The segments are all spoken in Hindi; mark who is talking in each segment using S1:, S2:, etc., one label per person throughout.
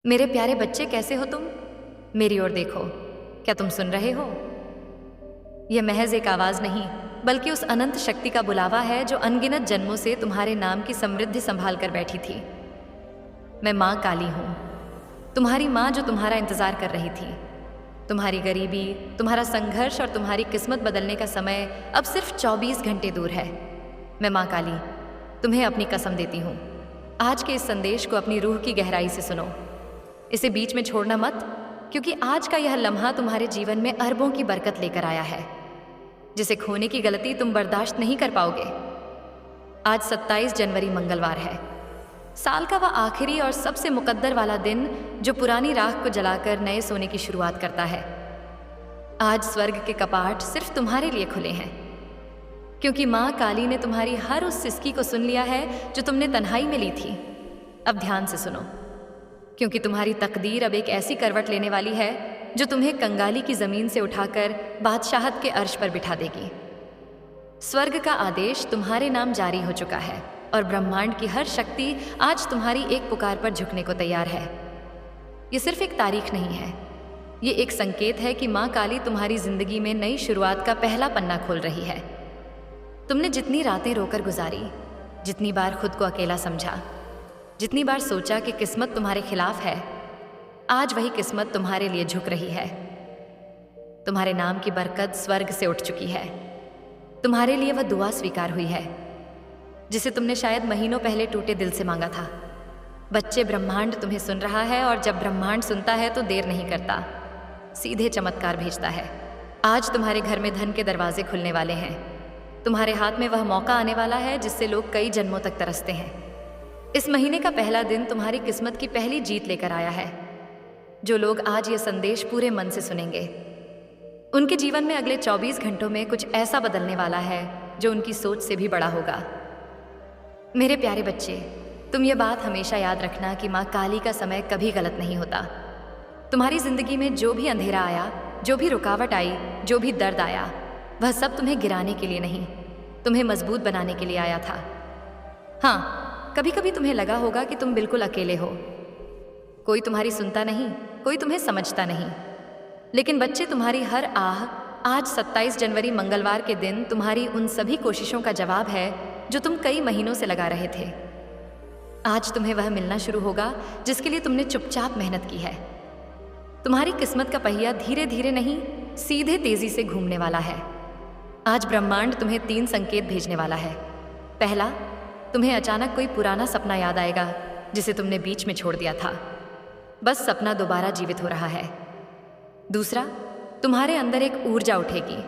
S1: मेरे प्यारे बच्चे, कैसे हो तुम? मेरी ओर देखो। क्या तुम सुन रहे हो? यह महज एक आवाज नहीं, बल्कि उस अनंत शक्ति का बुलावा है जो अनगिनत जन्मों से तुम्हारे नाम की समृद्धि संभाल कर बैठी थी। मैं माँ काली हूँ, तुम्हारी माँ जो तुम्हारा इंतजार कर रही थी। तुम्हारी गरीबी, तुम्हारा संघर्ष और तुम्हारी किस्मत बदलने का समय अब सिर्फ 24 घंटे दूर है। मैं माँ काली तुम्हें अपनी कसम देती हूँ, आज के इस संदेश को अपनी रूह की गहराई से सुनो। इसे बीच में छोड़ना मत, क्योंकि आज का यह लम्हा तुम्हारे जीवन में अरबों की बरकत लेकर आया है, जिसे खोने की गलती तुम बर्दाश्त नहीं कर पाओगे। आज 27 जनवरी मंगलवार है, साल का वह आखिरी और सबसे मुकद्दर वाला दिन जो पुरानी राख को जलाकर नए सोने की शुरुआत करता है। आज स्वर्ग के कपाट सिर्फ तुम्हारे लिए खुले हैं, क्योंकि माँ काली ने तुम्हारी हर उस सिसकी को सुन लिया है जो तुमने तन्हाई में ली थी। अब ध्यान से सुनो, क्योंकि तुम्हारी तकदीर अब एक ऐसी करवट लेने वाली है जो तुम्हें कंगाली की जमीन से उठाकर बादशाहत के अर्श पर बिठा देगी। स्वर्ग का आदेश तुम्हारे नाम जारी हो चुका है और ब्रह्मांड की हर शक्ति आज तुम्हारी एक पुकार पर झुकने को तैयार है। ये सिर्फ एक तारीख नहीं है, ये एक संकेत है कि माँ काली तुम्हारी जिंदगी में नई शुरुआत का पहला पन्ना खोल रही है। तुमने जितनी रातें रोकर गुजारी, जितनी बार खुद को अकेला समझा, जितनी बार सोचा कि किस्मत तुम्हारे खिलाफ है, आज वही किस्मत तुम्हारे लिए झुक रही है। तुम्हारे नाम की बरकत स्वर्ग से उठ चुकी है। तुम्हारे लिए वह दुआ स्वीकार हुई है जिसे तुमने शायद महीनों पहले टूटे दिल से मांगा था। बच्चे, ब्रह्मांड तुम्हें सुन रहा है, और जब ब्रह्मांड सुनता है तो देर नहीं करता, सीधे चमत्कार भेजता है। आज तुम्हारे घर में धन के दरवाजे खुलने वाले हैं। तुम्हारे हाथ में वह मौका आने वाला है जिससे लोग कई जन्मों तक तरसते हैं। इस महीने का पहला दिन तुम्हारी किस्मत की पहली जीत लेकर आया है। जो लोग आज ये संदेश पूरे मन से सुनेंगे, उनके जीवन में अगले 24 घंटों में कुछ ऐसा बदलने वाला है जो उनकी सोच से भी बड़ा होगा। मेरे प्यारे बच्चे, तुम ये बात हमेशा याद रखना कि माँ काली का समय कभी गलत नहीं होता। तुम्हारी जिंदगी में जो भी अंधेरा आया, जो भी रुकावट आई, जो भी दर्द आया, वह सब तुम्हें गिराने के लिए नहीं, तुम्हें मजबूत बनाने के लिए आया था। हाँ, कभी कभी तुम्हें लगा होगा कि तुम बिल्कुल अकेले हो, कोई तुम्हारी सुनता नहीं, कोई तुम्हें समझता नहीं। लेकिन बच्चे, तुम्हारी हर आह आज 27 जनवरी मंगलवार के दिन तुम्हारी उन सभी कोशिशों का जवाब है जो तुम कई महीनों से लगा रहे थे। आज तुम्हें वह मिलना शुरू होगा जिसके लिए तुमने चुपचाप मेहनत की है। तुम्हारी किस्मत का पहिया धीरे धीरे नहीं, सीधे तेजी से घूमने वाला है। आज ब्रह्मांड तुम्हें 3 संकेत भेजने वाला है। पहला, तुम्हें अचानक कोई पुराना सपना याद आएगा जिसे तुमने बीच में छोड़ दिया था। बस सपना दोबारा जीवित हो रहा है। दूसरा, तुम्हारे अंदर एक ऊर्जा उठेगी,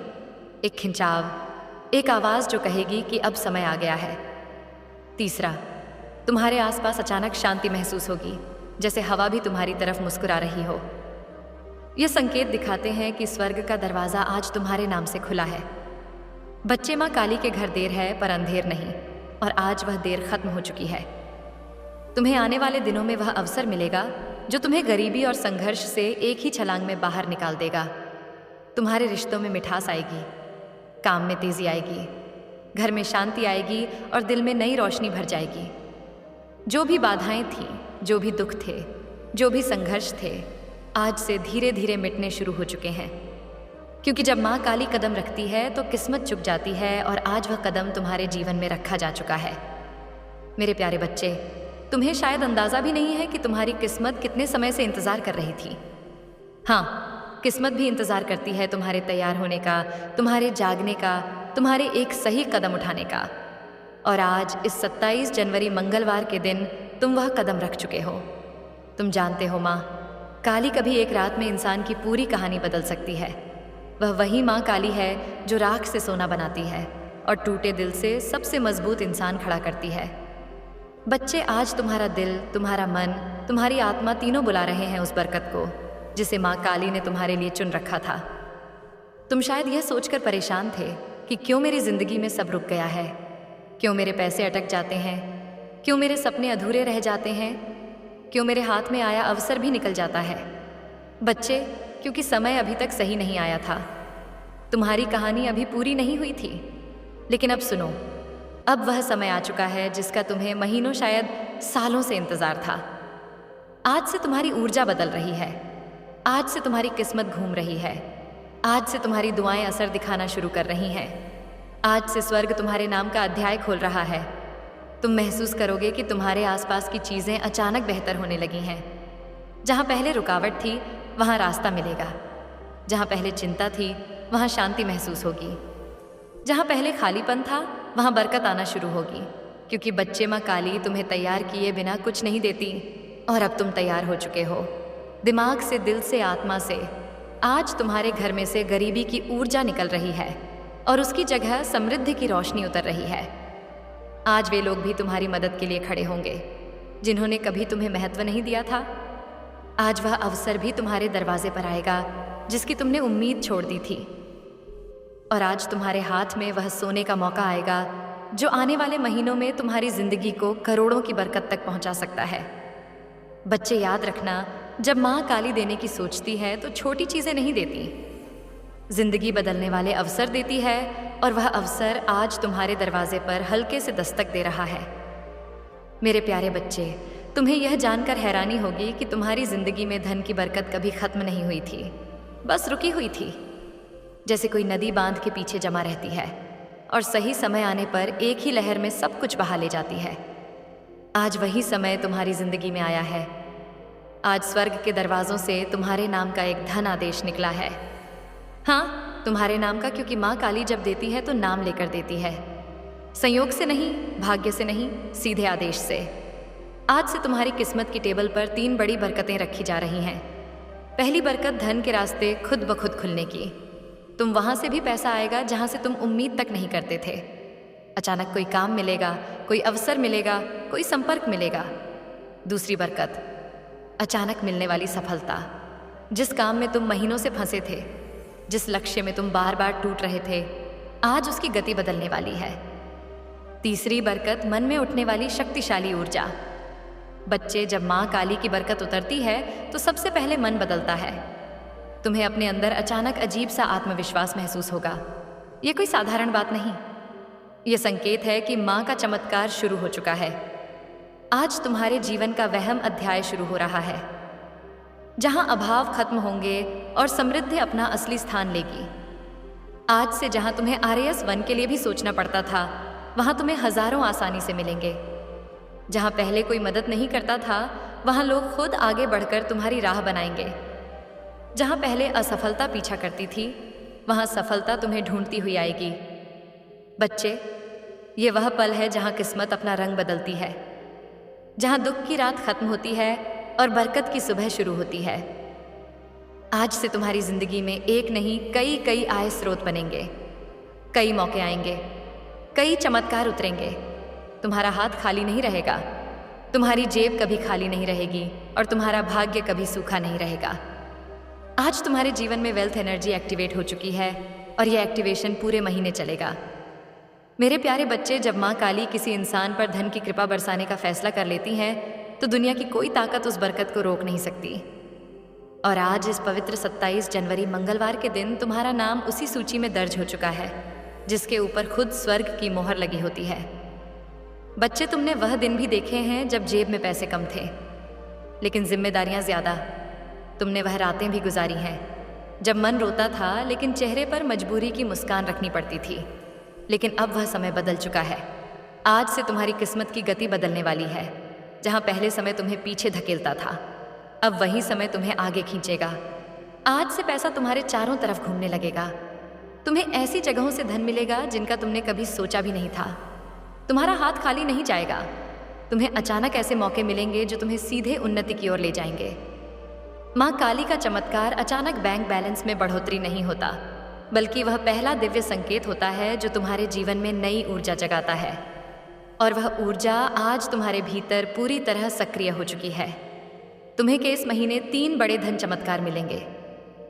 S1: एक खिंचाव, एक आवाज जो कहेगी कि अब समय आ गया है। तीसरा, तुम्हारे आसपास अचानक शांति महसूस होगी, जैसे हवा भी तुम्हारी तरफ मुस्कुरा रही हो। ये संकेत दिखाते हैं कि स्वर्ग का दरवाजा आज तुम्हारे नाम से खुला है। बच्चे, माँ काली के घर देर है पर अंधेर नहीं, और आज वह देर खत्म हो चुकी है। तुम्हें आने वाले दिनों में वह अवसर मिलेगा जो तुम्हें गरीबी और संघर्ष से एक ही छलांग में बाहर निकाल देगा। तुम्हारे रिश्तों में मिठास आएगी, काम में तेजी आएगी, घर में शांति आएगी और दिल में नई रोशनी भर जाएगी। जो भी बाधाएं थीं, जो भी दुख थे, जो भी संघर्ष थे, आज से धीरे धीरे मिटने शुरू हो चुके हैं। क्योंकि जब माँ काली कदम रखती है तो किस्मत झुक जाती है, और आज वह कदम तुम्हारे जीवन में रखा जा चुका है। मेरे प्यारे बच्चे, तुम्हें शायद अंदाजा भी नहीं है कि तुम्हारी किस्मत कितने समय से इंतजार कर रही थी। हाँ, किस्मत भी इंतजार करती है तुम्हारे तैयार होने का, तुम्हारे जागने का, तुम्हारे एक सही कदम उठाने का। और आज इस 27 जनवरी मंगलवार के दिन तुम वह कदम रख चुके हो। तुम जानते हो, माँ काली कभी एक रात में इंसान की पूरी कहानी बदल सकती है। वह वही माँ काली है जो राख से सोना बनाती है और टूटे दिल से सबसे मजबूत इंसान खड़ा करती है। बच्चे, आज तुम्हारा दिल, तुम्हारा मन, तुम्हारी आत्मा तीनों बुला रहे हैं उस बरकत को जिसे माँ काली ने तुम्हारे लिए चुन रखा था। तुम शायद यह सोचकर परेशान थे कि क्यों मेरी जिंदगी में सब रुक गया है, क्यों मेरे पैसे अटक जाते हैं, क्यों मेरे सपने अधूरे रह जाते हैं, क्यों मेरे हाथ में आया अवसर भी निकल जाता है। बच्चे, क्योंकि समय अभी तक सही नहीं आया था। तुम्हारी कहानी अभी पूरी नहीं हुई थी। लेकिन अब सुनो, अब वह समय आ चुका है जिसका तुम्हें महीनों, शायद सालों से इंतजार था। आज से तुम्हारी ऊर्जा बदल रही है। आज से तुम्हारी किस्मत घूम रही है। आज से तुम्हारी दुआएं असर दिखाना शुरू कर रही हैं। आज से स्वर्ग तुम्हारे नाम का अध्याय खोल रहा है। तुम महसूस करोगे कि तुम्हारे आसपास की चीज़ें अचानक बेहतर होने लगी हैं। जहाँ पहले रुकावट थी वहाँ रास्ता मिलेगा। जहाँ पहले चिंता थी वहाँ शांति महसूस होगी। जहाँ पहले खालीपन था वहाँ बरकत आना शुरू होगी, क्योंकि बच्चे माँ काली तुम्हें तैयार किए बिना कुछ नहीं देती और अब तुम तैयार हो चुके हो। दिमाग से, दिल से, आत्मा से। आज तुम्हारे घर में से गरीबी की ऊर्जा निकल रही है और उसकी जगह समृद्धि की रोशनी उतर रही है। आज वे लोग भी तुम्हारी मदद के लिए खड़े होंगे जिन्होंने कभी तुम्हें महत्व नहीं दिया था। आज वह अवसर भी तुम्हारे दरवाजे पर आएगा जिसकी तुमने उम्मीद छोड़ दी थी। और आज तुम्हारे हाथ में वह सोने का मौका आएगा जो आने वाले महीनों में तुम्हारी जिंदगी को करोड़ों की बरकत तक पहुंचा सकता है। बच्चे याद रखना, जब माँ काली देने की सोचती है तो छोटी चीज़ें नहीं देती, जिंदगी बदलने वाले अवसर देती है। और वह अवसर आज तुम्हारे दरवाजे पर हल्के से दस्तक दे रहा है। मेरे प्यारे बच्चे, तुम्हें यह जानकर हैरानी होगी कि तुम्हारी जिंदगी में धन की बरकत कभी खत्म नहीं हुई थी, बस रुकी हुई थी। जैसे कोई नदी बांध के पीछे जमा रहती है और सही समय आने पर एक ही लहर में सब कुछ बहा ले जाती है। आज वही समय तुम्हारी जिंदगी में आया है। आज स्वर्ग के दरवाजों से तुम्हारे नाम का एक धन आदेश निकला है। हाँ, तुम्हारे नाम का, क्योंकि माँ काली जब देती है तो नाम लेकर देती है, संयोग से नहीं, भाग्य से नहीं, सीधे आदेश से। आज से तुम्हारी किस्मत की टेबल पर 3 बड़ी बरकतें रखी जा रही हैं। पहली बरकत, धन के रास्ते खुद ब खुद खुलने की। तुम वहां से भी पैसा आएगा जहां से तुम उम्मीद तक नहीं करते थे। अचानक कोई काम मिलेगा, कोई अवसर मिलेगा, कोई संपर्क मिलेगा। दूसरी बरकत, अचानक मिलने वाली सफलता। जिस काम में तुम महीनों से फंसे थे, जिस लक्ष्य में तुम बार बार टूट रहे थे, आज उसकी गति बदलने वाली है। तीसरी बरकत, मन में उठने वाली शक्तिशाली ऊर्जा। बच्चे, जब माँ काली की बरकत उतरती है तो सबसे पहले मन बदलता है। तुम्हें अपने अंदर अचानक अजीब सा आत्मविश्वास महसूस होगा। ये कोई साधारण बात नहीं, ये संकेत है कि माँ का चमत्कार शुरू हो चुका है। आज तुम्हारे जीवन का वहम अध्याय शुरू हो रहा है, जहाँ अभाव खत्म होंगे और समृद्धि अपना असली स्थान लेगी। आज से जहाँ तुम्हें RAS 1 के लिए भी सोचना पड़ता था, वहाँ तुम्हें हजारों आसानी से मिलेंगे। जहाँ पहले कोई मदद नहीं करता था, वहाँ लोग खुद आगे बढ़कर तुम्हारी राह बनाएंगे। जहाँ पहले असफलता पीछा करती थी, वहाँ सफलता तुम्हें ढूंढती हुई आएगी। बच्चे, ये वह पल है जहाँ किस्मत अपना रंग बदलती है, जहाँ दुख की रात खत्म होती है और बरकत की सुबह शुरू होती है। आज से तुम्हारी जिंदगी में एक नहीं, कई आय स्रोत बनेंगे। कई मौके आएंगे, कई चमत्कार उतरेंगे। तुम्हारा हाथ खाली नहीं रहेगा, तुम्हारी जेब कभी खाली नहीं रहेगी और तुम्हारा भाग्य कभी सूखा नहीं रहेगा। आज तुम्हारे जीवन में वेल्थ एनर्जी एक्टिवेट हो चुकी है और यह एक्टिवेशन पूरे महीने चलेगा। मेरे प्यारे बच्चे, जब माँ काली किसी इंसान पर धन की कृपा बरसाने का फैसला कर लेती हैं तो दुनिया की कोई ताकत उस बरकत को रोक नहीं सकती। और आज इस पवित्र 27 जनवरी मंगलवार के दिन तुम्हारा नाम उसी सूची में दर्ज हो चुका है जिसके ऊपर खुद स्वर्ग की मोहर लगी होती है। बच्चे, तुमने वह दिन भी देखे हैं जब जेब में पैसे कम थे लेकिन जिम्मेदारियां ज्यादा। तुमने वह रातें भी गुजारी हैं जब मन रोता था लेकिन चेहरे पर मजबूरी की मुस्कान रखनी पड़ती थी। लेकिन अब वह समय बदल चुका है। आज से तुम्हारी किस्मत की गति बदलने वाली है। जहाँ पहले समय तुम्हें पीछे धकेलता था, अब वही समय तुम्हें आगे खींचेगा। आज से पैसा तुम्हारे चारों तरफ घूमने लगेगा। तुम्हें ऐसी जगहों से धन मिलेगा जिनका तुमने कभी सोचा भी नहीं था। तुम्हारा हाथ खाली नहीं जाएगा। तुम्हें अचानक ऐसे मौके मिलेंगे जो तुम्हें सीधे उन्नति की ओर ले जाएंगे। माँ काली का चमत्कार अचानक बैंक बैलेंस में बढ़ोतरी नहीं होता, बल्कि वह पहला दिव्य संकेत होता है जो तुम्हारे जीवन में नई ऊर्जा जगाता है। और वह ऊर्जा आज तुम्हारे भीतर पूरी तरह सक्रिय हो चुकी है। तुम्हें के इस महीने 3 बड़े धन चमत्कार मिलेंगे।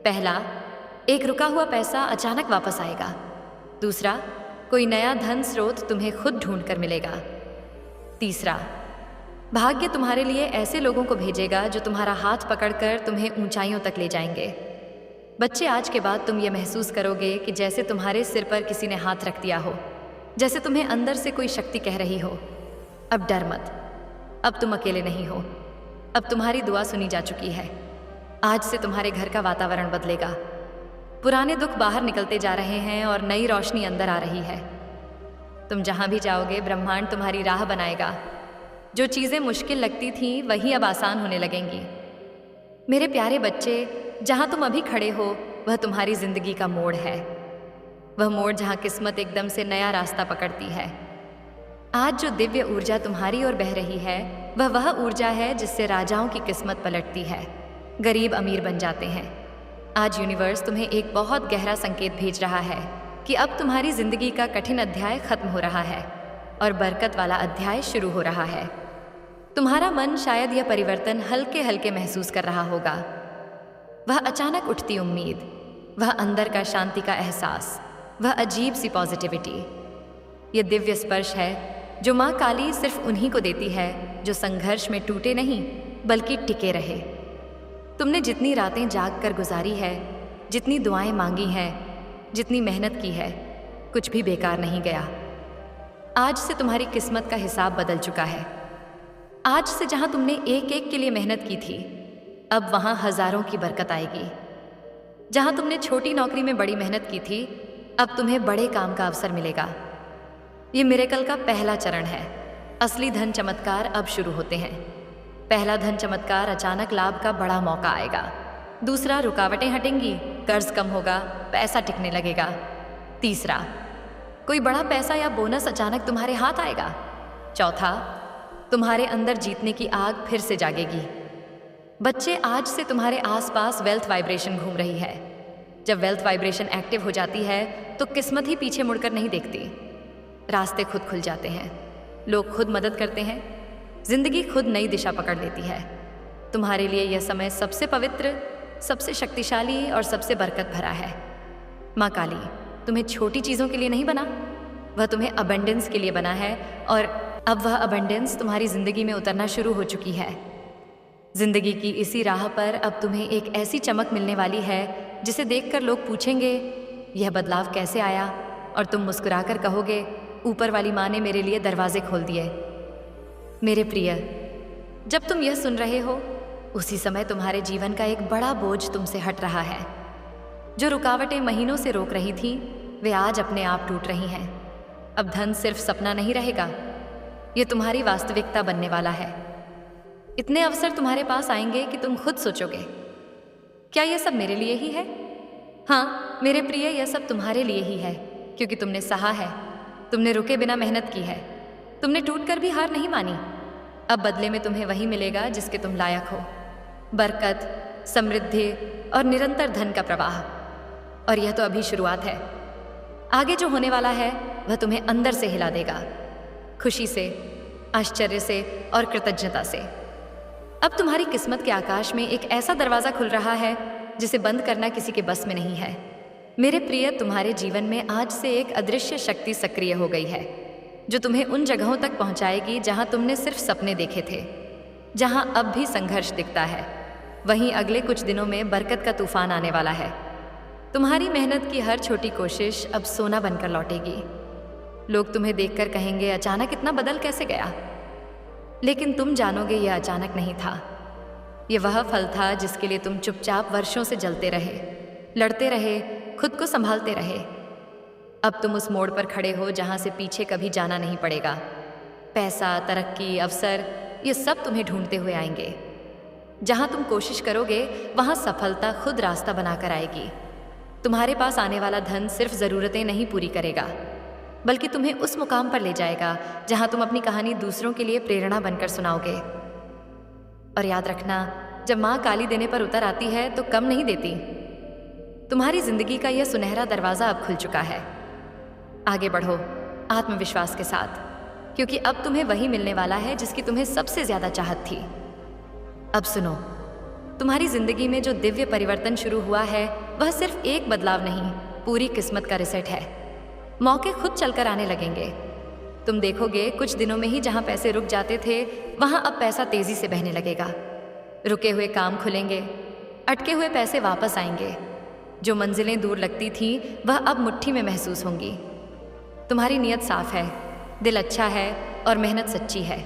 S1: पहला, एक रुका हुआ पैसा अचानक वापस आएगा। दूसरा, कोई नया धन स्रोत तुम्हें खुद ढूंढ कर मिलेगा। तीसरा, भाग्य तुम्हारे लिए ऐसे लोगों को भेजेगा जो तुम्हारा हाथ पकड़कर तुम्हें ऊंचाइयों तक ले जाएंगे। बच्चे, आज के बाद तुम ये महसूस करोगे कि जैसे तुम्हारे सिर पर किसी ने हाथ रख दिया हो, जैसे तुम्हें अंदर से कोई शक्ति कह रही हो, अब डर मत, अब तुम अकेले नहीं हो। अब तुम्हारी दुआ सुनी जा चुकी है। आज से तुम्हारे घर का वातावरण बदलेगा। पुराने दुख बाहर निकलते जा रहे हैं और नई रोशनी अंदर आ रही है। तुम जहां भी जाओगे ब्रह्मांड तुम्हारी राह बनाएगा। जो चीज़ें मुश्किल लगती थीं वही अब आसान होने लगेंगी। मेरे प्यारे बच्चे, जहां तुम अभी खड़े हो वह तुम्हारी जिंदगी का मोड़ है। वह मोड़ जहां किस्मत एकदम से नया रास्ता पकड़ती है। आज जो दिव्य ऊर्जा तुम्हारी ओर बह रही है वह ऊर्जा है जिससे राजाओं की किस्मत पलटती है, गरीब अमीर बन जाते हैं। आज यूनिवर्स तुम्हें एक बहुत गहरा संकेत भेज रहा है कि अब तुम्हारी जिंदगी का कठिन अध्याय खत्म हो रहा है और बरकत वाला अध्याय शुरू हो रहा है। तुम्हारा मन शायद यह परिवर्तन हल्के हल्के महसूस कर रहा होगा। वह अचानक उठती उम्मीद, वह अंदर का शांति का एहसास, वह अजीब सी पॉजिटिविटी। यह दिव्य स्पर्श है जो माँ काली सिर्फ उन्हीं को देती है जो संघर्ष में टूटे नहीं बल्कि टिके रहे। तुमने जितनी रातें जाग कर गुजारी है, जितनी दुआएं मांगी हैं, जितनी मेहनत की है, कुछ भी बेकार नहीं गया। आज से तुम्हारी किस्मत का हिसाब बदल चुका है। आज से जहां तुमने एक एक के लिए मेहनत की थी, अब वहां हजारों की बरकत आएगी। जहां तुमने छोटी नौकरी में बड़ी मेहनत की थी, अब तुम्हें बड़े काम का अवसर मिलेगा। ये मिरेकल का पहला चरण है। असली धन चमत्कार अब शुरू होते हैं। पहला धन चमत्कार, अचानक लाभ का बड़ा मौका आएगा। दूसरा, रुकावटें हटेंगी, कर्ज कम होगा, पैसा टिकने लगेगा। तीसरा, कोई बड़ा पैसा या बोनस अचानक तुम्हारे हाथ आएगा। चौथा, तुम्हारे अंदर जीतने की आग फिर से जागेगी। बच्चे, आज से तुम्हारे आसपास वेल्थ वाइब्रेशन घूम रही है। जब वेल्थ वाइब्रेशन एक्टिव हो जाती है तो किस्मत ही पीछे मुड़कर नहीं देखती। रास्ते खुद खुल जाते हैं, लोग खुद मदद करते हैं, जिंदगी खुद नई दिशा पकड़ लेती है। तुम्हारे लिए यह समय सबसे पवित्र, सबसे शक्तिशाली और सबसे बरकत भरा है। माँ काली तुम्हें छोटी चीज़ों के लिए नहीं बना, वह तुम्हें अबंडेंस के लिए बना है और अब वह अबंडेंस तुम्हारी ज़िंदगी में उतरना शुरू हो चुकी है। जिंदगी की इसी राह पर अब तुम्हें एक ऐसी चमक मिलने वाली है जिसे देखकर लोग पूछेंगे, यह बदलाव कैसे आया? और तुम मुस्कुराकर कहोगे, ऊपर वाली माँ ने मेरे लिए दरवाजे खोल दिए। मेरे प्रिय, जब तुम यह सुन रहे हो उसी समय तुम्हारे जीवन का एक बड़ा बोझ तुमसे हट रहा है। जो रुकावटें महीनों से रोक रही थीं, वे आज अपने आप टूट रही हैं। अब धन सिर्फ सपना नहीं रहेगा, ये तुम्हारी वास्तविकता बनने वाला है। इतने अवसर तुम्हारे पास आएंगे कि तुम खुद सोचोगे, क्या यह सब मेरे लिए ही है? हाँ मेरे प्रिय, यह सब तुम्हारे लिए ही है, क्योंकि तुमने सहा है, तुमने रुके बिना मेहनत की है, तुमने टूटकर भी हार नहीं मानी। अब बदले में तुम्हें वही मिलेगा जिसके तुम लायक हो, बरकत, समृद्धि और निरंतर धन का प्रवाह। और यह तो अभी शुरुआत है। आगे जो होने वाला है वह तुम्हें अंदर से हिला देगा, खुशी से, आश्चर्य से और कृतज्ञता से। अब तुम्हारी किस्मत के आकाश में एक ऐसा दरवाज़ा खुल रहा है जिसे बंद करना किसी के बस में नहीं है। मेरे प्रिय, तुम्हारे जीवन में आज से एक अदृश्य शक्ति सक्रिय हो गई है जो तुम्हें उन जगहों तक पहुंचाएगी जहां तुमने सिर्फ सपने देखे थे, जहां अब भी संघर्ष दिखता है। वहीं अगले कुछ दिनों में बरकत का तूफान आने वाला है। तुम्हारी मेहनत की हर छोटी कोशिश अब सोना बनकर लौटेगी। लोग तुम्हें देखकर कहेंगे, अचानक इतना बदल कैसे गया? लेकिन तुम जानोगे यह अचानक नहीं था। यह वह फल था जिसके लिए तुम चुपचाप वर्षों से जलते रहे, लड़ते रहे, खुद को संभालते रहे। अब तुम उस मोड़ पर खड़े हो जहां से पीछे कभी जाना नहीं पड़ेगा। पैसा, तरक्की, अवसर, ये सब तुम्हें ढूंढते हुए आएंगे। जहां तुम कोशिश करोगे वहां सफलता खुद रास्ता बनाकर आएगी। तुम्हारे पास आने वाला धन सिर्फ ज़रूरतें नहीं पूरी करेगा, बल्कि तुम्हें उस मुकाम पर ले जाएगा जहां तुम अपनी कहानी दूसरों के लिए प्रेरणा बनकर सुनाओगे। और याद रखना, जब माँ काली देने पर उतर आती है तो कम नहीं देती। तुम्हारी जिंदगी का यह सुनहरा दरवाज़ा अब खुल चुका है। आगे बढ़ो आत्मविश्वास के साथ, क्योंकि अब तुम्हें वही मिलने वाला है जिसकी तुम्हें सबसे ज़्यादा चाहत थी। अब सुनो, तुम्हारी जिंदगी में जो दिव्य परिवर्तन शुरू हुआ है वह सिर्फ एक बदलाव नहीं, पूरी किस्मत का रिसेट है। मौके खुद चलकर आने लगेंगे। तुम देखोगे कुछ दिनों में ही जहां पैसे रुक जाते थे वहां अब पैसा तेजी से बहने लगेगा। रुके हुए काम खुलेंगे, अटके हुए पैसे वापस आएंगे। जो मंजिलें दूर लगती थीं वह अब मुट्ठी में महसूस होंगी। तुम्हारी नीयत साफ है, दिल अच्छा है और मेहनत सच्ची है।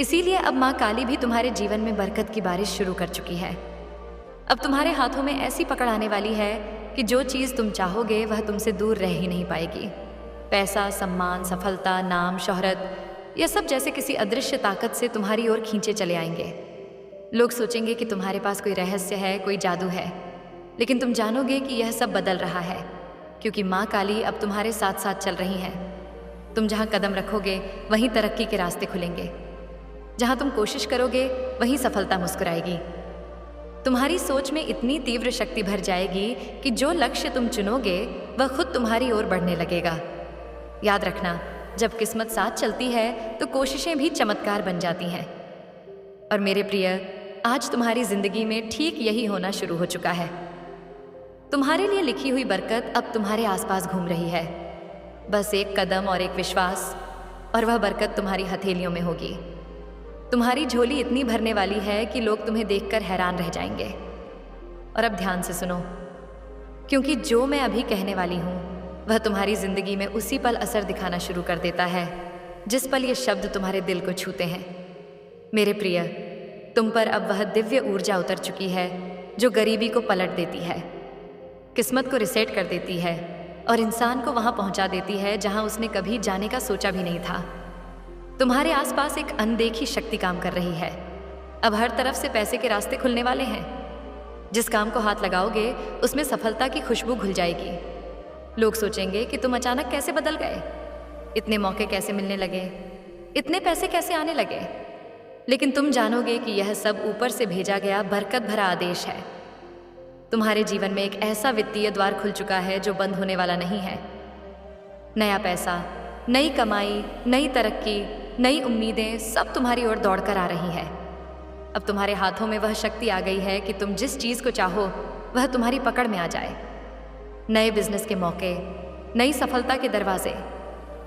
S1: इसीलिए अब माँ काली भी तुम्हारे जीवन में बरकत की बारिश शुरू कर चुकी है। अब तुम्हारे हाथों में ऐसी पकड़ आने वाली है कि जो चीज़ तुम चाहोगे वह तुमसे दूर रह ही नहीं पाएगी। पैसा, सम्मान, सफलता, नाम, शोहरत, यह सब जैसे किसी अदृश्य ताकत से तुम्हारी ओर खींचे चले आएंगे। लोग सोचेंगे कि तुम्हारे पास कोई रहस्य है, कोई जादू है, लेकिन तुम जानोगे कि यह सब बदल रहा है, क्योंकि माँ काली अब तुम्हारे साथ साथ चल रही हैं। तुम जहाँ कदम रखोगे वहीं तरक्की के रास्ते खुलेंगे। जहाँ तुम कोशिश करोगे वहीं सफलता मुस्कुराएगी। तुम्हारी सोच में इतनी तीव्र शक्ति भर जाएगी कि जो लक्ष्य तुम चुनोगे वह खुद तुम्हारी ओर बढ़ने लगेगा। याद रखना, जब किस्मत साथ चलती है तो कोशिशें भी चमत्कार बन जाती हैं। और मेरे प्रिय, आज तुम्हारी जिंदगी में ठीक यही होना शुरू हो चुका है। तुम्हारे लिए लिखी हुई बरकत अब तुम्हारे आसपास घूम रही है। बस एक कदम और एक विश्वास, और वह बरकत तुम्हारी हथेलियों में होगी। तुम्हारी झोली इतनी भरने वाली है कि लोग तुम्हें देखकर हैरान रह जाएंगे। और अब ध्यान से सुनो, क्योंकि जो मैं अभी कहने वाली हूँ वह तुम्हारी जिंदगी में उसी पल असर दिखाना शुरू कर देता है जिस पल ये शब्द तुम्हारे दिल को छूते हैं। मेरे प्रिय, तुम पर अब वह दिव्य ऊर्जा उतर चुकी है जो गरीबी को पलट देती है, किस्मत को रिसेट कर देती है और इंसान को वहाँ पहुँचा देती है जहाँ उसने कभी जाने का सोचा भी नहीं था। तुम्हारे आसपास एक अनदेखी शक्ति काम कर रही है। अब हर तरफ से पैसे के रास्ते खुलने वाले हैं। जिस काम को हाथ लगाओगे उसमें सफलता की खुशबू घुल जाएगी। लोग सोचेंगे कि तुम अचानक कैसे बदल गए, इतने मौके कैसे मिलने लगे, इतने पैसे कैसे आने लगे। लेकिन तुम जानोगे कि यह सब ऊपर से भेजा गया बरकत भरा आदेश है। तुम्हारे जीवन में एक ऐसा वित्तीय द्वार खुल चुका है जो बंद होने वाला नहीं है। नया पैसा, नई कमाई, नई तरक्की, नई उम्मीदें सब तुम्हारी ओर दौड़ कर आ रही है। अब तुम्हारे हाथों में वह शक्ति आ गई है कि तुम जिस चीज़ को चाहो वह तुम्हारी पकड़ में आ जाए। नए बिजनेस के मौके, नई सफलता के दरवाजे,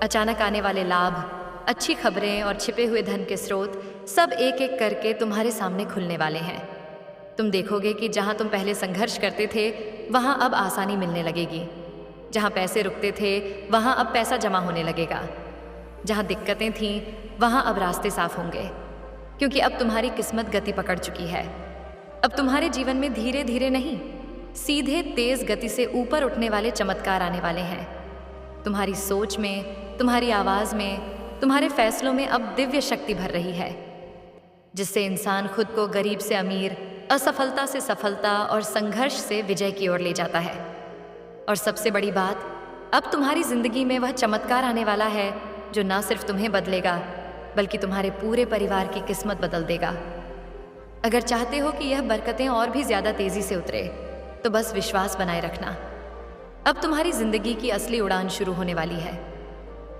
S1: अचानक आने वाले लाभ, अच्छी खबरें और छिपे हुए धन के स्रोत सब एक एक करके तुम्हारे सामने खुलने वाले हैं। तुम देखोगे कि जहाँ तुम पहले संघर्ष करते थे वहाँ अब आसानी मिलने लगेगी। जहाँ पैसे रुकते थे वहाँ अब पैसा जमा होने लगेगा। जहाँ दिक्कतें थीं वहाँ अब रास्ते साफ होंगे, क्योंकि अब तुम्हारी किस्मत गति पकड़ चुकी है। अब तुम्हारे जीवन में धीरे धीरे नहीं, सीधे तेज गति से ऊपर उठने वाले चमत्कार आने वाले हैं। तुम्हारी सोच में, तुम्हारी आवाज़ में, तुम्हारे फैसलों में अब दिव्य शक्ति भर रही है, जिससे इंसान खुद को गरीब से अमीर, असफलता से सफलता और संघर्ष से विजय की ओर ले जाता है। और सबसे बड़ी बात, अब तुम्हारी जिंदगी में वह चमत्कार आने वाला है जो ना सिर्फ तुम्हें बदलेगा बल्कि तुम्हारे पूरे परिवार की किस्मत बदल देगा। अगर चाहते हो कि यह बरकतें और भी ज्यादा तेजी से उतरे तो बस विश्वास बनाए रखना। अब तुम्हारी जिंदगी की असली उड़ान शुरू होने वाली है,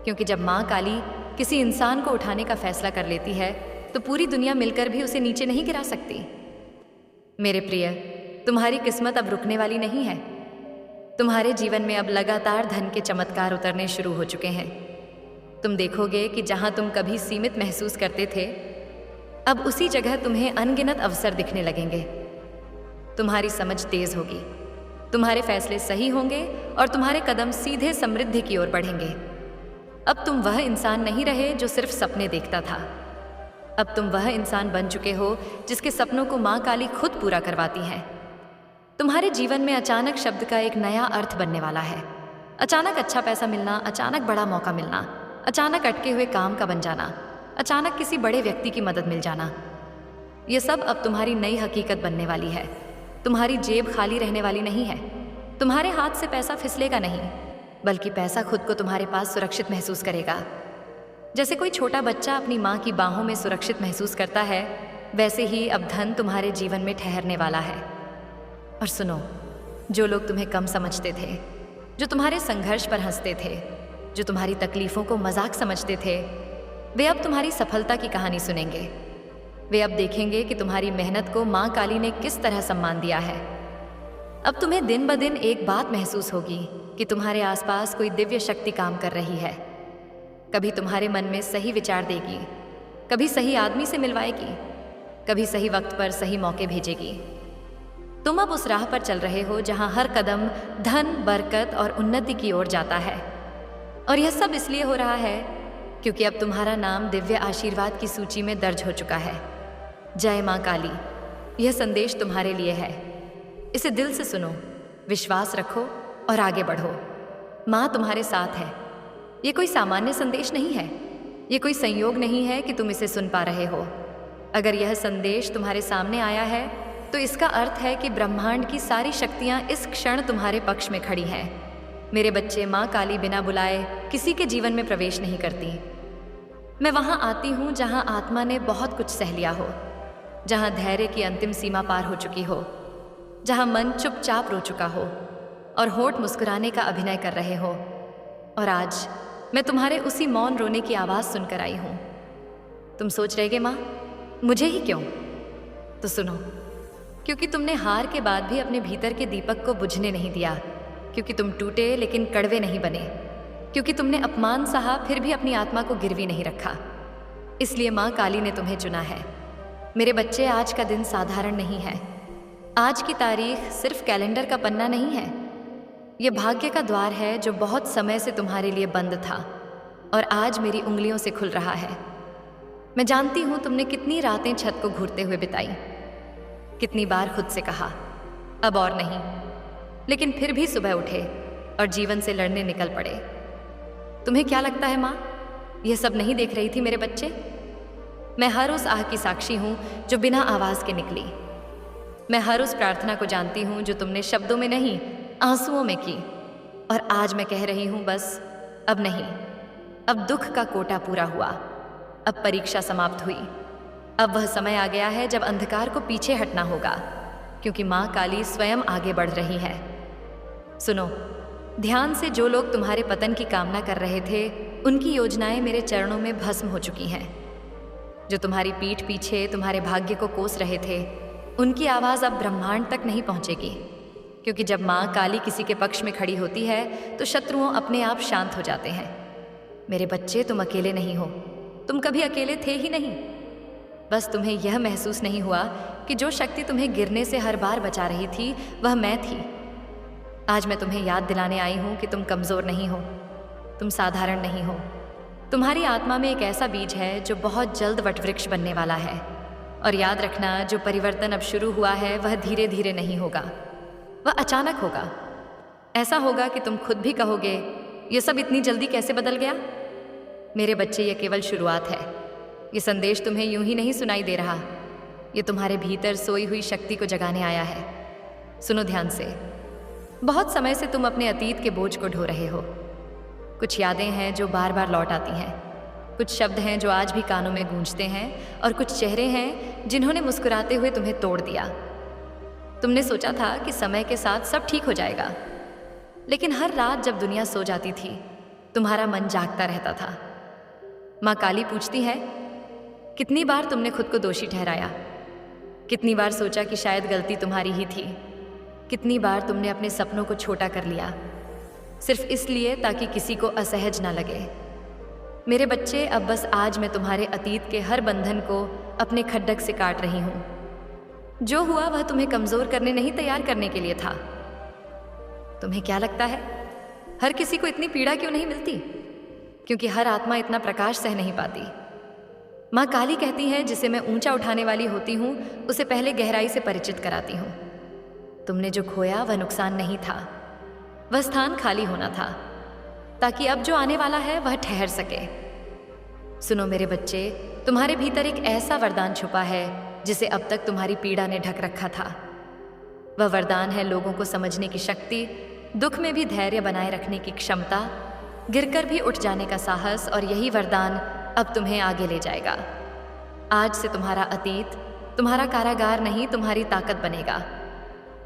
S1: क्योंकि जब माँ काली किसी इंसान को उठाने का फैसला कर लेती है तो पूरी दुनिया मिलकर भी उसे नीचे नहीं गिरा सकती। मेरे प्रिय, तुम्हारी किस्मत अब रुकने वाली नहीं है। तुम्हारे जीवन में अब लगातार धन के चमत्कार उतरने शुरू हो चुके हैं। तुम देखोगे कि जहां तुम कभी सीमित महसूस करते थे, अब उसी जगह तुम्हें अनगिनत अवसर दिखने लगेंगे। तुम्हारी समझ तेज होगी, तुम्हारे फैसले सही होंगे और तुम्हारे कदम सीधे समृद्धि की ओर बढ़ेंगे। अब तुम वह इंसान नहीं रहे जो सिर्फ सपने देखता था। अब तुम वह इंसान बन चुके हो जिसके सपनों को माँ काली खुद पूरा करवाती है। तुम्हारे जीवन में अचानक शब्द का एक नया अर्थ बनने वाला है। अचानक अच्छा पैसा मिलना, अचानक बड़ा मौका मिलना, अचानक अटके हुए काम का बन जाना, अचानक किसी बड़े व्यक्ति की मदद मिल जाना, ये सब अब तुम्हारी नई हकीकत बनने वाली है। तुम्हारी जेब खाली रहने वाली नहीं है। तुम्हारे हाथ से पैसा फिसलेगा नहीं, बल्कि पैसा खुद को तुम्हारे पास सुरक्षित महसूस करेगा। जैसे कोई छोटा बच्चा अपनी माँ की बाहों में सुरक्षित महसूस करता है, वैसे ही अब धन तुम्हारे जीवन में ठहरने वाला है। और सुनो, जो लोग तुम्हें कम समझते थे, जो तुम्हारे संघर्ष पर हंसते थे, जो तुम्हारी तकलीफों को मजाक समझते थे, वे अब तुम्हारी सफलता की कहानी सुनेंगे। वे अब देखेंगे कि तुम्हारी मेहनत को माँ काली ने किस तरह सम्मान दिया है। अब तुम्हें दिन ब दिन एक बात महसूस होगी कि तुम्हारे आसपास कोई दिव्य शक्ति काम कर रही है। कभी तुम्हारे मन में सही विचार देगी, कभी सही आदमी से मिलवाएगी, कभी सही वक्त पर सही मौके भेजेगी। तुम अब उस राह पर चल रहे हो जहां हर कदम धन, बरकत और उन्नति की ओर जाता है। और यह सब इसलिए हो रहा है क्योंकि अब तुम्हारा नाम दिव्य आशीर्वाद की सूची में दर्ज हो चुका है। जय माँ काली। यह संदेश तुम्हारे लिए है। इसे दिल से सुनो, विश्वास रखो और आगे बढ़ो। माँ तुम्हारे साथ है। ये कोई सामान्य संदेश नहीं है। ये कोई संयोग नहीं है कि तुम इसे सुन पा रहे हो। अगर यह संदेश तुम्हारे सामने आया है तो इसका अर्थ है कि ब्रह्मांड की सारी शक्तियाँ इस क्षण तुम्हारे पक्ष में खड़ी हैं। मेरे बच्चे, माँ काली बिना बुलाए किसी के जीवन में प्रवेश नहीं करती। मैं वहाँ आती हूँ जहाँ आत्मा ने बहुत कुछ सह लिया हो, जहाँ धैर्य की अंतिम सीमा पार हो चुकी हो, जहाँ मन चुपचाप रो चुका हो और होठ मुस्कुराने का अभिनय कर रहे हो। और आज मैं तुम्हारे उसी मौन रोने की आवाज़ सुनकर आई हूँ। तुम सोच रहे माँ, मुझे ही क्यों? तो सुनो, क्योंकि तुमने हार के बाद भी अपने भीतर के दीपक को बुझने नहीं दिया, क्योंकि तुम टूटे लेकिन कड़वे नहीं बने, क्योंकि तुमने अपमान सहा फिर भी अपनी आत्मा को गिरवी नहीं रखा। इसलिए माँ काली ने तुम्हें चुना है। मेरे बच्चे, आज का दिन साधारण नहीं है। आज की तारीख सिर्फ कैलेंडर का पन्ना नहीं है। ये भाग्य का द्वार है जो बहुत समय से तुम्हारे लिए बंद था और आज मेरी उंगलियों से खुल रहा है। मैं जानती हूँ तुमने कितनी रातें छत को घूरते हुए बिताई, कितनी बार खुद से कहा अब और नहीं, लेकिन फिर भी सुबह उठे और जीवन से लड़ने निकल पड़े। तुम्हें क्या लगता है माँ, यह सब नहीं देख रही थी मेरे बच्चे? मैं हर उस आह की साक्षी हूँ जो बिना आवाज़ के निकली। मैं हर उस प्रार्थना को जानती हूँ जो तुमने शब्दों में नहीं, आंसुओं में की। और आज मैं कह रही हूँ, बस अब नहीं। अब दुख का कोटा पूरा हुआ, अब परीक्षा समाप्त हुई। अब वह समय आ गया है जब अंधकार को पीछे हटना होगा, क्योंकि माँ काली स्वयं आगे बढ़ रही है। सुनो ध्यान से, जो लोग तुम्हारे पतन की कामना कर रहे थे, उनकी योजनाएं मेरे चरणों में भस्म हो चुकी हैं। जो तुम्हारी पीठ पीछे तुम्हारे भाग्य को कोस रहे थे, उनकी आवाज़ अब ब्रह्मांड तक नहीं पहुँचेगी, क्योंकि जब माँ काली किसी के पक्ष में खड़ी होती है तो शत्रुओं अपने आप शांत हो जाते हैं। मेरे बच्चे, तुम अकेले नहीं हो। तुम कभी अकेले थे ही नहीं। बस तुम्हें यह महसूस नहीं हुआ कि जो शक्ति तुम्हें गिरने से हर बार बचा रही थी, वह मैं थी। आज मैं तुम्हें याद दिलाने आई हूँ कि तुम कमज़ोर नहीं हो, तुम साधारण नहीं हो। तुम्हारी आत्मा में एक ऐसा बीज है जो बहुत जल्द वटवृक्ष बनने वाला है। और याद रखना, जो परिवर्तन अब शुरू हुआ है वह धीरे धीरे नहीं होगा, वह अचानक होगा। ऐसा होगा कि तुम खुद भी कहोगे, यह सब इतनी जल्दी कैसे बदल गया? मेरे बच्चे, यह केवल शुरुआत है। ये संदेश तुम्हें यूं ही नहीं सुनाई दे रहा, ये तुम्हारे भीतर सोई हुई शक्ति को जगाने आया है। सुनो ध्यान से। बहुत समय से तुम अपने अतीत के बोझ को ढो रहे हो। कुछ यादें हैं जो बार बार लौट आती हैं, कुछ शब्द हैं जो आज भी कानों में गूंजते हैं, और कुछ चेहरे हैं जिन्होंने मुस्कुराते हुए तुम्हें तोड़ दिया। तुमने सोचा था कि समय के साथ सब ठीक हो जाएगा, लेकिन हर रात जब दुनिया सो जाती थी, तुम्हारा मन जागता रहता था। माँ काली पूछती है, कितनी बार तुमने खुद को दोषी ठहराया? कितनी बार सोचा कि शायद गलती तुम्हारी ही थी? कितनी बार तुमने अपने सपनों को छोटा कर लिया, सिर्फ इसलिए ताकि किसी को असहज ना लगे? मेरे बच्चे, अब बस आज मैं तुम्हारे अतीत के हर बंधन को अपने खड्डक से काट रही हूँ। जो हुआ वह तुम्हें कमज़ोर करने नहीं, तैयार करने के लिए था। तुम्हें क्या लगता है, हर किसी को इतनी पीड़ा क्यों नहीं मिलती? क्योंकि हर आत्मा इतना प्रकाश सह नहीं पाती। माँ काली कहती है, जिसे मैं ऊंचा उठाने वाली होती हूँ, उसे पहले गहराई से परिचित कराती हूँ। तुमने जो खोया वह नुकसान नहीं था, वह स्थान खाली होना था, ताकि अब जो आने वाला है वह ठहर सके। सुनो मेरे बच्चे, तुम्हारे भीतर एक ऐसा वरदान छुपा है जिसे अब तक तुम्हारी पीड़ा ने ढक रखा था। वह वरदान है लोगों को समझने की शक्ति, दुख में भी धैर्य बनाए रखने की क्षमता, गिरकर भी उठ जाने का साहस। और यही वरदान अब तुम्हें आगे ले जाएगा। आज से तुम्हारा अतीत तुम्हारा कारागार नहीं, तुम्हारी ताकत बनेगा।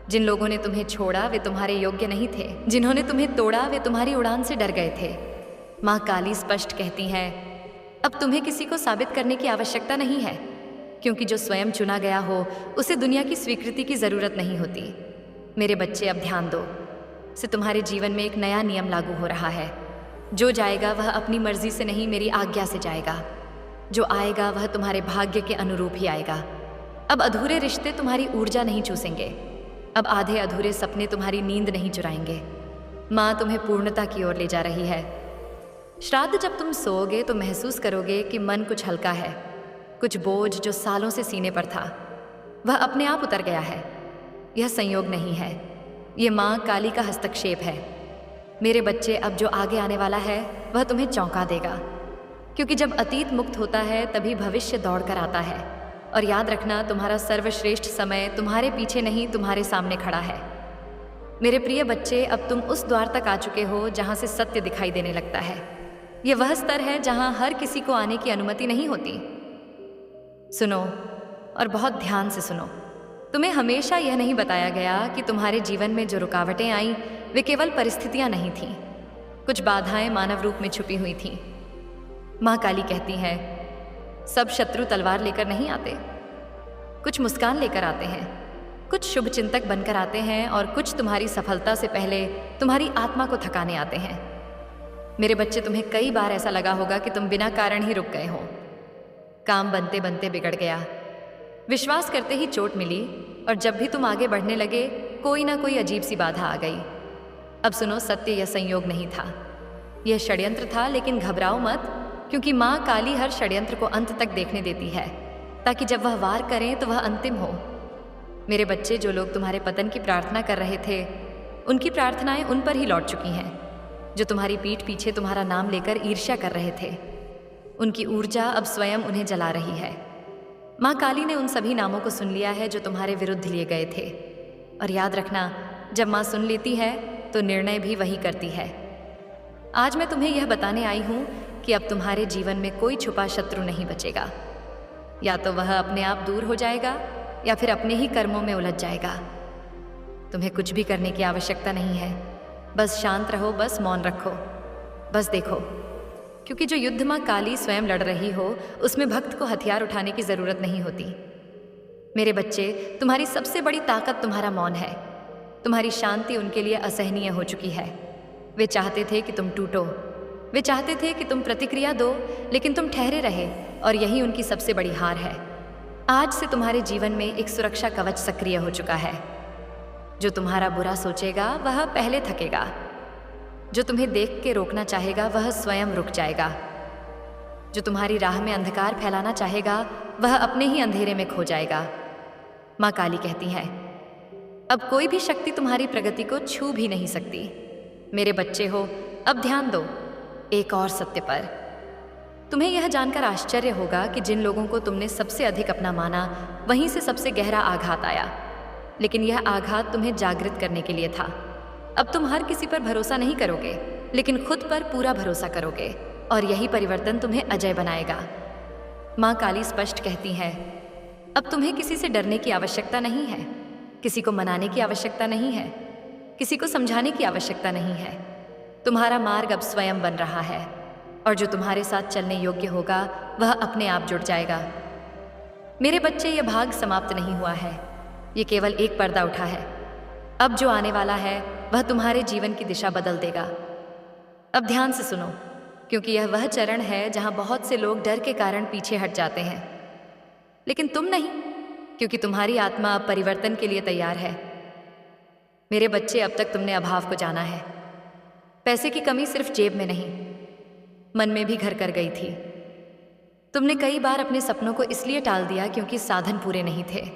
S1: जिन लोगों ने तुम्हें छोड़ा वे तुम्हारे योग्य नहीं थे, जिन्होंने तुम्हें तोड़ा वे तुम्हारी उड़ान से डर गए थे। माँ काली स्पष्ट कहती हैं, अब तुम्हें किसी को साबित करने की आवश्यकता नहीं है, क्योंकि जो स्वयं चुना गया हो उसे दुनिया की स्वीकृति की ज़रूरत नहीं होती। मेरे बच्चे, अब ध्यान दो, से तुम्हारे जीवन में एक नया नियम लागू हो रहा है। जो जाएगा वह अपनी मर्जी से नहीं, मेरी आज्ञा से जाएगा। जो आएगा वह तुम्हारे भाग्य के अनुरूप ही आएगा। अब अधूरे रिश्ते तुम्हारी ऊर्जा नहीं चूसेंगे, अब आधे अधूरे सपने तुम्हारी नींद नहीं चुराएंगे। माँ तुम्हें पूर्णता की ओर ले जा रही है। श्राद्ध जब तुम सोओगे तो महसूस करोगे कि मन कुछ हल्का है। कुछ बोझ जो सालों से सीने पर था वह अपने आप उतर गया है। यह संयोग नहीं है, ये माँ काली का हस्तक्षेप है। मेरे बच्चे, अब जो आगे आने वाला है वह तुम्हें चौंका देगा, क्योंकि जब अतीत मुक्त होता है तभी भविष्य दौड़ कर आता है। और याद रखना, तुम्हारा सर्वश्रेष्ठ समय तुम्हारे पीछे नहीं, तुम्हारे सामने खड़ा है। मेरे प्रिय बच्चे, अब तुम उस द्वार तक आ चुके हो जहाँ से सत्य दिखाई देने लगता है। यह वह स्तर है जहाँ हर किसी को आने की अनुमति नहीं होती। सुनो और बहुत ध्यान से सुनो। तुम्हें हमेशा यह नहीं बताया गया कि तुम्हारे जीवन में जो रुकावटें आईं वे केवल परिस्थितियां नहीं थीं। कुछ बाधाएं मानव रूप में छुपी हुई थीं। माँ काली कहती है, सब शत्रु तलवार लेकर नहीं आते, कुछ मुस्कान लेकर आते हैं, कुछ शुभ चिंतक बनकर आते हैं, और कुछ तुम्हारी सफलता से पहले तुम्हारी आत्मा को थकाने आते हैं। मेरे बच्चे, तुम्हें कई बार ऐसा लगा होगा कि तुम बिना कारण ही रुक गए हो। काम बनते बनते बिगड़ गया, विश्वास करते ही चोट मिली, और जब भी तुम आगे बढ़ने लगे कोई ना कोई अजीब सी बाधा आ गई। अब सुनो, सत्य यह संयोग नहीं था, यह षड्यंत्र था। लेकिन घबराओ मत, क्योंकि माँ काली हर षड्यंत्र को अंत तक देखने देती है, ताकि जब वह वार करें तो वह अंतिम हो। मेरे बच्चे, जो लोग तुम्हारे पतन की प्रार्थना कर रहे थे उनकी प्रार्थनाएं उन पर ही लौट चुकी हैं। जो तुम्हारी पीठ पीछे तुम्हारा नाम लेकर ईर्ष्या कर रहे थे, उनकी ऊर्जा अब स्वयं उन्हें जला रही है। माँ काली ने उन सभी नामों को सुन लिया है जो तुम्हारे विरुद्ध लिए गए थे। और याद रखना, जब माँ सुन लेती है तो निर्णय भी वही करती है। आज मैं तुम्हें यह बताने आई हूँ कि अब तुम्हारे जीवन में कोई छुपा शत्रु नहीं बचेगा। या तो वह अपने आप दूर हो जाएगा या फिर अपने ही कर्मों में उलझ जाएगा। तुम्हें कुछ भी करने की आवश्यकता नहीं है, बस शांत रहो, बस मौन रखो, बस देखो। क्योंकि जो युद्ध माँ काली स्वयं लड़ रही हो उसमें भक्त को हथियार उठाने की जरूरत नहीं होती। मेरे बच्चे, तुम्हारी सबसे बड़ी ताकत तुम्हारा मौन है। तुम्हारी शांति उनके लिए असहनीय हो चुकी है। वे चाहते थे कि तुम टूटो, वे चाहते थे कि तुम प्रतिक्रिया दो, लेकिन तुम ठहरे रहे, और यही उनकी सबसे बड़ी हार है। आज से तुम्हारे जीवन में एक सुरक्षा कवच सक्रिय हो चुका है। जो तुम्हारा बुरा सोचेगा वह पहले थकेगा, जो तुम्हें देख के रोकना चाहेगा वह स्वयं रुक जाएगा, जो तुम्हारी राह में अंधकार फैलाना चाहेगा वह अपने ही अंधेरे में खो जाएगा। माँ काली कहती है, अब कोई भी शक्ति तुम्हारी प्रगति को छू भी नहीं सकती। मेरे बच्चे हो, अब ध्यान दो एक और सत्य पर। तुम्हें यह जानकर आश्चर्य होगा कि जिन लोगों को तुमने सबसे अधिक अपना माना, वहीं से सबसे गहरा आघात आया। लेकिन यह आघात तुम्हें जागृत करने के लिए था। अब तुम हर किसी पर भरोसा नहीं करोगे, लेकिन खुद पर पूरा भरोसा करोगे, और यही परिवर्तन तुम्हें अजय बनाएगा। माँ काली स्पष्ट कहती है, अब तुम्हें किसी से डरने की आवश्यकता नहीं है, किसी को मनाने की आवश्यकता नहीं है, किसी को समझाने की आवश्यकता नहीं है। तुम्हारा मार्ग अब स्वयं बन रहा है, और जो तुम्हारे साथ चलने योग्य होगा वह अपने आप जुड़ जाएगा। मेरे बच्चे, यह भाग समाप्त नहीं हुआ है, ये केवल एक पर्दा उठा है। अब जो आने वाला है वह तुम्हारे जीवन की दिशा बदल देगा। अब ध्यान से सुनो, क्योंकि यह वह चरण है जहां बहुत से लोग डर के कारण पीछे हट जाते हैं, लेकिन तुम नहीं, क्योंकि तुम्हारी आत्मा अब परिवर्तन के लिए तैयार है। मेरे बच्चे, अब तक तुमने अभाव को जाना है। पैसे की कमी सिर्फ जेब में नहीं, मन में भी घर कर गई थी। तुमने कई बार अपने सपनों को इसलिए टाल दिया क्योंकि साधन पूरे नहीं थे।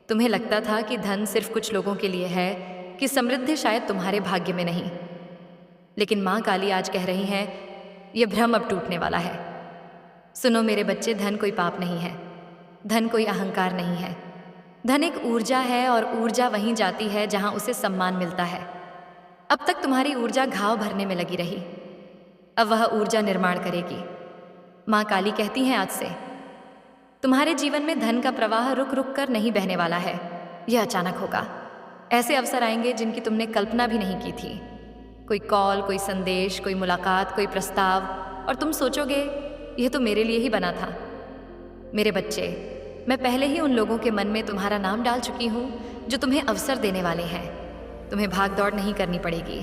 S1: तुम्हें लगता था कि धन सिर्फ कुछ लोगों के लिए है, कि समृद्धि शायद तुम्हारे भाग्य में नहीं। लेकिन माँ काली आज कह रही हैं, यह भ्रम अब टूटने वाला है। सुनो मेरे बच्चे, धन कोई पाप नहीं है, धन कोई अहंकार नहीं है। धन एक ऊर्जा है, और ऊर्जा वहीं जाती है जहां उसे सम्मान मिलता है। अब तक तुम्हारी ऊर्जा घाव भरने में लगी रही, अब वह ऊर्जा निर्माण करेगी। माँ काली कहती हैं, आज से तुम्हारे जीवन में धन का प्रवाह रुक रुक कर नहीं बहने वाला है, यह अचानक होगा। ऐसे अवसर आएंगे जिनकी तुमने कल्पना भी नहीं की थी। कोई कॉल, कोई संदेश, कोई मुलाकात, कोई प्रस्ताव, और तुम सोचोगे यह तो मेरे लिए ही बना था। मेरे बच्चे, मैं पहले ही उन लोगों के मन में तुम्हारा नाम डाल चुकी हूँ जो तुम्हें अवसर देने वाले हैं। तुम्हें भाग दौड़ नहीं करनी पड़ेगी,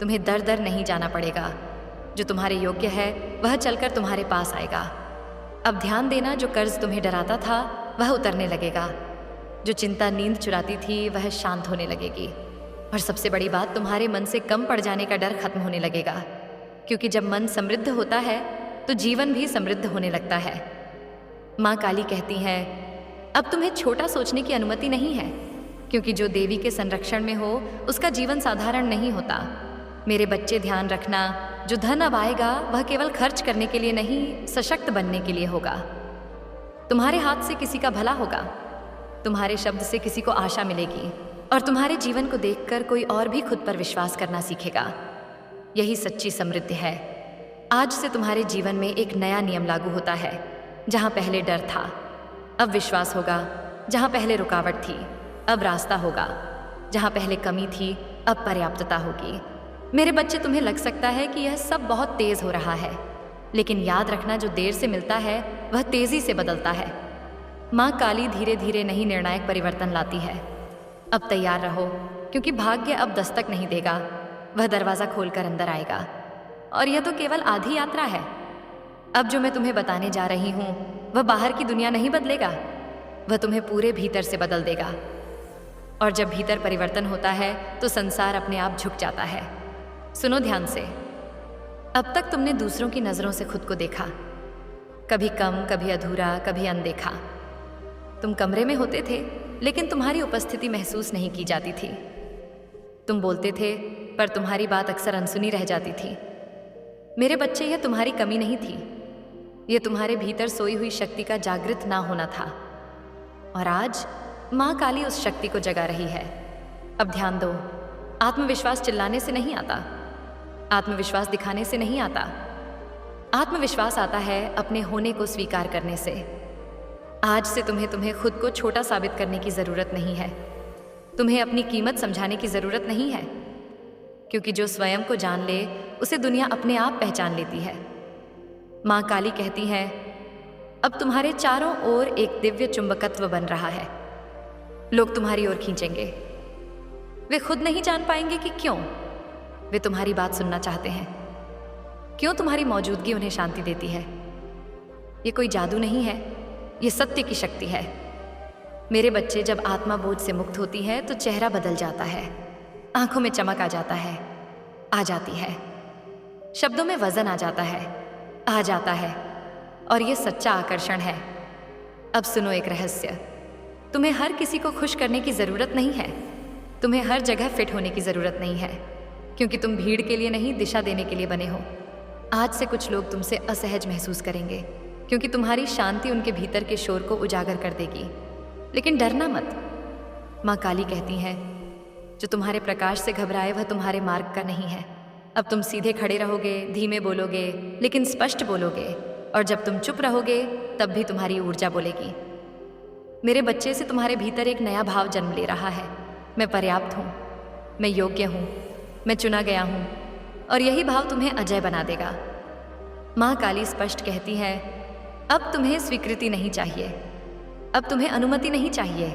S1: तुम्हें दर दर नहीं जाना पड़ेगा। जो तुम्हारे योग्य है वह चलकर तुम्हारे पास आएगा। अब ध्यान देना, जो कर्ज तुम्हें डराता था वह उतरने लगेगा, जो चिंता नींद चुराती थी वह शांत होने लगेगी, और सबसे बड़ी बात, तुम्हारे मन से कम पड़ जाने का डर खत्म होने लगेगा। क्योंकि जब मन समृद्ध होता है तो जीवन भी समृद्ध होने लगता है। माँ काली कहती है, अब तुम्हें छोटा सोचने की अनुमति नहीं है, क्योंकि जो देवी के संरक्षण में हो उसका जीवन साधारण नहीं होता। मेरे बच्चे ध्यान रखना, जो धन अब आएगा वह केवल खर्च करने के लिए नहीं, सशक्त बनने के लिए होगा। तुम्हारे हाथ से किसी का भला होगा, तुम्हारे शब्द से किसी को आशा मिलेगी, और तुम्हारे जीवन को देखकर कोई और भी खुद पर विश्वास करना सीखेगा। यही सच्ची समृद्धि है। आज से तुम्हारे जीवन में एक नया नियम लागू होता है। जहाँ पहले डर था, अब विश्वास होगा। जहाँ पहले रुकावट थी, अब रास्ता होगा। जहाँ पहले कमी थी, अब पर्याप्तता होगी। मेरे बच्चे, तुम्हें लग सकता है कि यह सब बहुत तेज हो रहा है, लेकिन याद रखना, जो देर से मिलता है वह तेजी से बदलता है। माँ काली धीरे धीरे नहीं, निर्णायक परिवर्तन लाती है। अब तैयार रहो, क्योंकि भाग्य अब दस्तक नहीं देगा, वह दरवाज़ा खोलकर अंदर आएगा। और यह तो केवल आधी यात्रा है। अब जो मैं तुम्हें बताने जा रही हूँ वह बाहर की दुनिया नहीं बदलेगा, वह तुम्हें पूरे भीतर से बदल देगा। और जब भीतर परिवर्तन होता है तो संसार अपने आप झुक जाता है। सुनो ध्यान से। अब तक तुमने दूसरों की नज़रों से खुद को देखा, कभी कम, कभी अधूरा, कभी अनदेखा। तुम कमरे में होते थे, लेकिन तुम्हारी उपस्थिति महसूस नहीं की जाती थी। तुम बोलते थे, पर तुम्हारी बात अक्सर अनसुनी रह जाती थी। मेरे बच्चे, यह तुम्हारी कमी नहीं थी, यह तुम्हारे भीतर सोई हुई शक्ति का जागृत ना होना था। और आज माँ काली उस शक्ति को जगा रही है। अब ध्यान दो। आत्मविश्वास चिल्लाने से नहीं आता, आत्मविश्वास दिखाने से नहीं आता। आत्मविश्वास आता है अपने होने को स्वीकार करने से। आज से तुम्हें खुद को छोटा साबित करने की ज़रूरत नहीं है। तुम्हें अपनी कीमत समझाने की ज़रूरत नहीं है, क्योंकि जो स्वयं को जान ले उसे दुनिया अपने आप पहचान लेती है। माँ काली कहती है, अब तुम्हारे चारों ओर एक दिव्य चुंबकत्व बन रहा है। लोग तुम्हारी ओर खींचेंगे। वे खुद नहीं जान पाएंगे कि क्यों। वे तुम्हारी बात सुनना चाहते हैं। क्यों तुम्हारी मौजूदगी उन्हें शांति देती है। ये कोई जादू नहीं है, ये सत्य की शक्ति है। मेरे बच्चे, जब आत्मा बोझ से मुक्त होती है तो चेहरा बदल जाता है, आंखों में चमक आ जाता है, आ जाती है, शब्दों में वजन आ जाता है, आ जाता है। और ये सच्चा आकर्षण है। अब सुनो एक रहस्य। तुम्हें हर किसी को खुश करने की ज़रूरत नहीं है, तुम्हें हर जगह फिट होने की ज़रूरत नहीं है, क्योंकि तुम भीड़ के लिए नहीं, दिशा देने के लिए बने हो। आज से कुछ लोग तुमसे असहज महसूस करेंगे, क्योंकि तुम्हारी शांति उनके भीतर के शोर को उजागर कर देगी। लेकिन डरना मत। माँ काली कहती हैं, जो तुम्हारे प्रकाश से घबराए वह तुम्हारे मार्ग का नहीं है। अब तुम सीधे खड़े रहोगे, धीमे बोलोगे, लेकिन स्पष्ट बोलोगे। और जब तुम चुप रहोगे तब भी तुम्हारी ऊर्जा बोलेगी। मेरे बच्चे, से तुम्हारे भीतर एक नया भाव जन्म ले रहा है। मैं पर्याप्त हूँ, मैं योग्य हूँ, मैं चुना गया हूँ। और यही भाव तुम्हें अजय बना देगा। माँ काली स्पष्ट कहती है, अब तुम्हें स्वीकृति नहीं चाहिए, अब तुम्हें अनुमति नहीं चाहिए।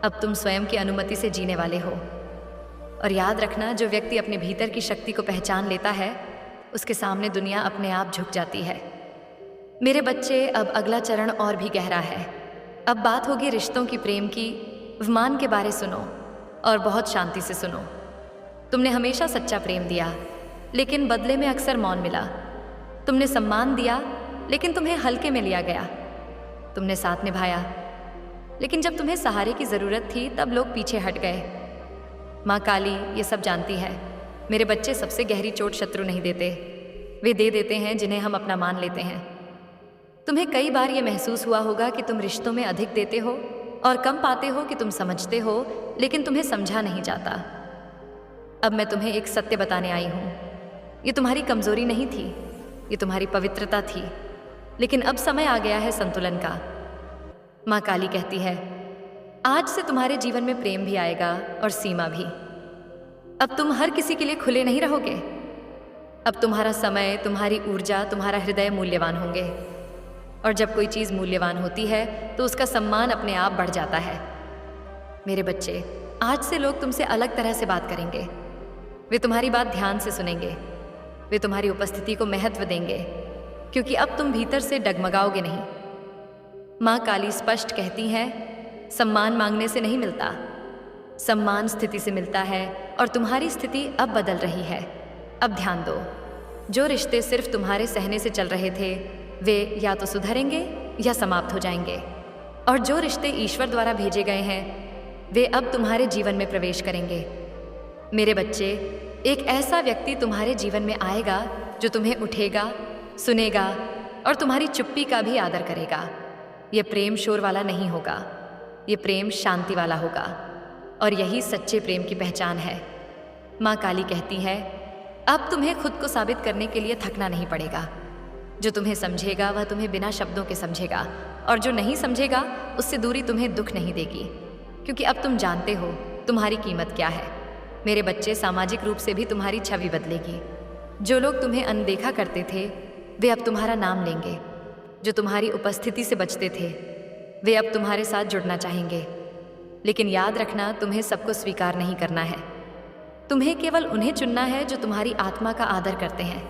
S1: अब तुम स्वयं की अनुमति से जीने वाले हो। और याद रखना, जो व्यक्ति अपने भीतर की शक्ति को पहचान लेता है उसके सामने दुनिया अपने आप झुक जाती है। मेरे बच्चे, अब अगला चरण और भी गहरा है। अब बात होगी रिश्तों की, प्रेम की। विमान के बारे सुनो और बहुत शांति से सुनो। तुमने हमेशा सच्चा प्रेम दिया, लेकिन बदले में अक्सर मौन मिला। तुमने सम्मान दिया, लेकिन तुम्हें हल्के में लिया गया। तुमने साथ निभाया, लेकिन जब तुम्हें सहारे की ज़रूरत थी तब लोग पीछे हट गए। माँ काली ये सब जानती है। मेरे बच्चे, सबसे गहरी चोट शत्रु नहीं देते, वे दे देते हैं जिन्हें हम अपना मान लेते हैं। तुम्हें कई बार ये महसूस हुआ होगा कि तुम रिश्तों में अधिक देते हो और कम पाते हो, कि तुम समझते हो लेकिन तुम्हें समझा नहीं जाता। अब मैं तुम्हें एक सत्य बताने आई हूँ। ये तुम्हारी कमजोरी नहीं थी, ये तुम्हारी पवित्रता थी। लेकिन अब समय आ गया है संतुलन का। माँ काली कहती है, आज से तुम्हारे जीवन में प्रेम भी आएगा और सीमा भी। अब तुम हर किसी के लिए खुले नहीं रहोगे। अब तुम्हारा समय, तुम्हारी ऊर्जा, तुम्हारा हृदय मूल्यवान होंगे। और जब कोई चीज़ मूल्यवान होती है तो उसका सम्मान अपने आप बढ़ जाता है। मेरे बच्चे, आज से लोग तुमसे अलग तरह से बात करेंगे। वे तुम्हारी बात ध्यान से सुनेंगे, वे तुम्हारी उपस्थिति को महत्व देंगे, क्योंकि अब तुम भीतर से डगमगाओगे नहीं। माँ काली स्पष्ट कहती है, सम्मान मांगने से नहीं मिलता, सम्मान स्थिति से मिलता है। और तुम्हारी स्थिति अब बदल रही है। अब ध्यान दो। जो रिश्ते सिर्फ तुम्हारे सहने से चल रहे थे वे या तो सुधरेंगे या समाप्त हो जाएंगे, और जो रिश्ते ईश्वर द्वारा भेजे गए हैं वे अब तुम्हारे जीवन में प्रवेश करेंगे। मेरे बच्चे, एक ऐसा व्यक्ति तुम्हारे जीवन में आएगा जो तुम्हें उठेगा, सुनेगा और तुम्हारी चुप्पी का भी आदर करेगा। ये प्रेम शोर वाला नहीं होगा, ये प्रेम शांति वाला होगा, और यही सच्चे प्रेम की पहचान है। माँ काली कहती है, अब तुम्हें खुद को साबित करने के लिए थकना नहीं पड़ेगा। जो तुम्हें समझेगा वह तुम्हें बिना शब्दों के समझेगा, और जो नहीं समझेगा उससे दूरी तुम्हें दुख नहीं देगी, क्योंकि अब तुम जानते हो तुम्हारी कीमत क्या है। मेरे बच्चे, सामाजिक रूप से भी तुम्हारी छवि बदलेगी। जो लोग तुम्हें अनदेखा करते थे वे अब तुम्हारा नाम लेंगे। जो तुम्हारी उपस्थिति से बचते थे वे अब तुम्हारे साथ जुड़ना चाहेंगे। लेकिन याद रखना, तुम्हें सबको स्वीकार नहीं करना है। तुम्हें केवल उन्हें चुनना है जो तुम्हारी आत्मा का आदर करते हैं।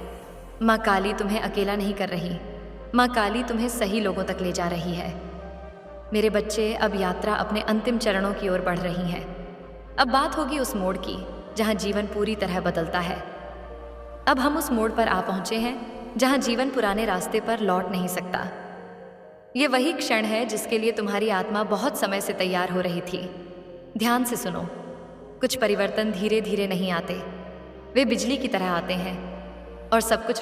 S1: माँ काली तुम्हें अकेला नहीं कर रही। माँ काली तुम्हें सही लोगों तक ले जा रही है। मेरे बच्चे, अब यात्रा अपने अंतिम चरणों की ओर बढ़ रही है। अब बात होगी उस मोड़ की जहाँ जीवन पूरी तरह बदलता है। अब हम उस मोड़ पर आ पहुँचे हैं जहाँ जीवन पुराने रास्ते पर लौट नहीं सकता। ये वही क्षण है जिसके लिए तुम्हारी आत्मा बहुत समय से तैयार हो रही थी। ध्यान से सुनो, कुछ परिवर्तन धीरे धीरे नहीं आते, वे बिजली की तरह आते हैं और सब कुछ